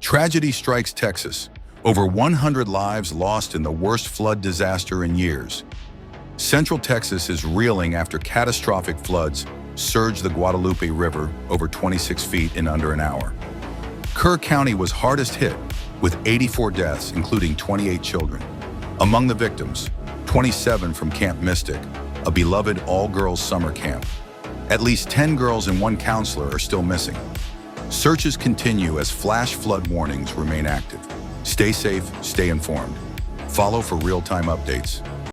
Tragedy strikes Texas. Over 100 lives lost in the worst flood disaster in years. Central Texas is reeling after catastrophic floods surged the Guadalupe River over 26 feet in under an hour. Kerr County was hardest hit, with 84 deaths, including 28 children. Among the victims, 27 from Camp Mystic, a beloved all-girls summer camp. At least 10 girls and 1 counselor are still missing. Searches continue as flash flood warnings remain active. Stay safe, stay informed. Follow for real-time updates.